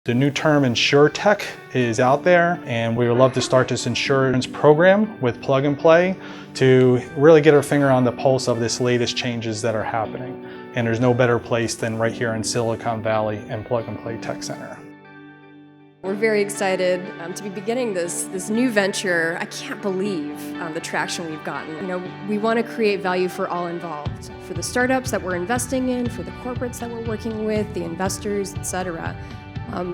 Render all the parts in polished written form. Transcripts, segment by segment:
The new term InsurTech is out there, and we would love to start this insurance program with Plug and Play to really get our finger on the pulse of this latest changes that are happening. And there's no better place than right here in Silicon Valley and Plug and Play Tech Center. We're very excited to be beginning this new venture. I can't believe the traction we've gotten. We want to create value for all involved, for the startups that we're investing in, for the corporates that we're working with, the investors, etc.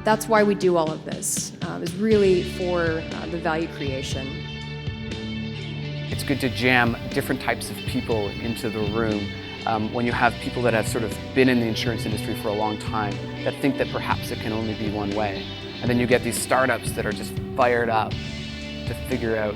That's why we do all of this, is really for the value creation. It's good to jam different types of people into the room when you have people that have sort of been in the insurance industry for a long time that think that perhaps it can only be one way. And then you get these startups that are just fired up to figure out,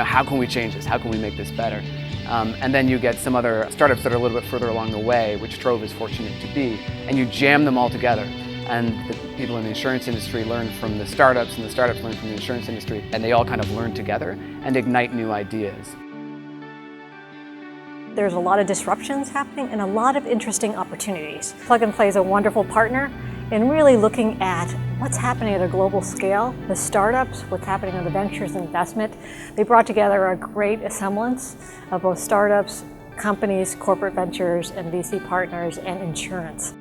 how can we change this? How can we make this better? And then you get some other startups that are a little bit further along the way, which Trove is fortunate to be, and you jam them all together. And the people in the insurance industry learn from the startups, and the startups learn from the insurance industry, and they all kind of learn together and ignite new ideas. There's a lot of disruptions happening and a lot of interesting opportunities. Plug and Play is a wonderful partner in really looking at what's happening at a global scale, the startups, what's happening on the ventures and investment. They brought together a great assemblance of both startups, companies, corporate ventures, and VC partners, and insurance.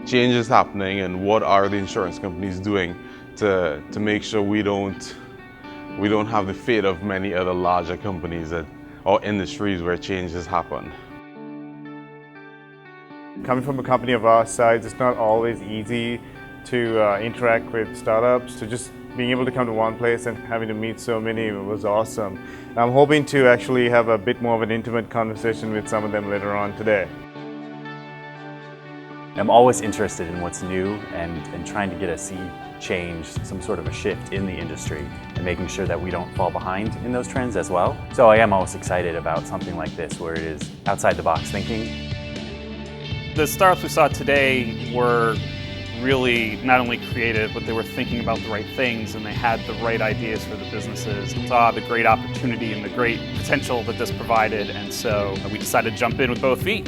Change is happening, and what are the insurance companies doing to make sure we don't have the fate of many other larger companies or industries where change has happened. Coming from a company of our size, it's not always easy to interact with startups. So just being able to come to one place and having to meet so many was awesome. I'm hoping to actually have a bit more of an intimate conversation with some of them later on today. I'm always interested in what's new and trying to get a sea change, some sort of a shift in the industry, and making sure that we don't fall behind in those trends as well. So I am always excited about something like this where it is outside the box thinking. The startups we saw today were really not only creative, but they were thinking about the right things, and they had the right ideas for the businesses. We saw the great opportunity and the great potential that this provided, and so we decided to jump in with both feet.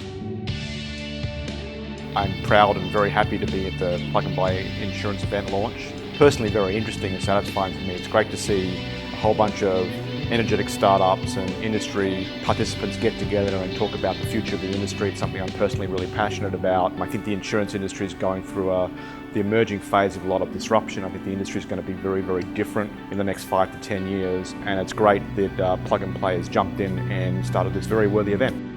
I'm proud and very happy to be at the Plug and Play insurance event launch. Personally very interesting and satisfying for me. It's great to see a whole bunch of energetic startups and industry participants get together and talk about the future of the industry. It's something I'm personally really passionate about. I think the insurance industry is going through the emerging phase of a lot of disruption. I think the industry is going to be very, very different in the next 5 to 10 years, and it's great that Plug and Play has jumped in and started this very worthy event.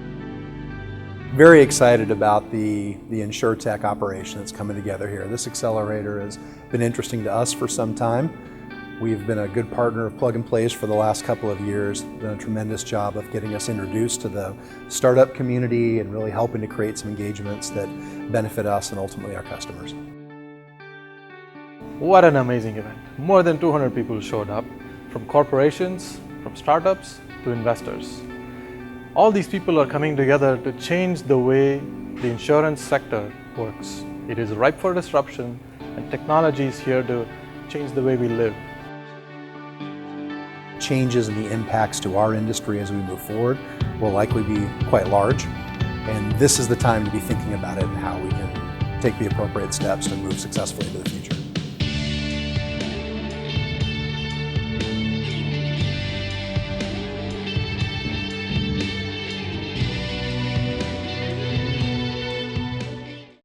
Very excited about the InsurTech operation that's coming together here. This accelerator has been interesting to us for some time. We've been a good partner of Plug and Play's for the last couple of years, done a tremendous job of getting us introduced to the startup community and really helping to create some engagements that benefit us and ultimately our customers. What an amazing event. More than 200 people showed up, from corporations, from startups to investors. All these people are coming together to change the way the insurance sector works. It is ripe for disruption, and technology is here to change the way we live. Changes and the impacts to our industry as we move forward will likely be quite large, and this is the time to be thinking about it and how we can take the appropriate steps to move successfully into the future.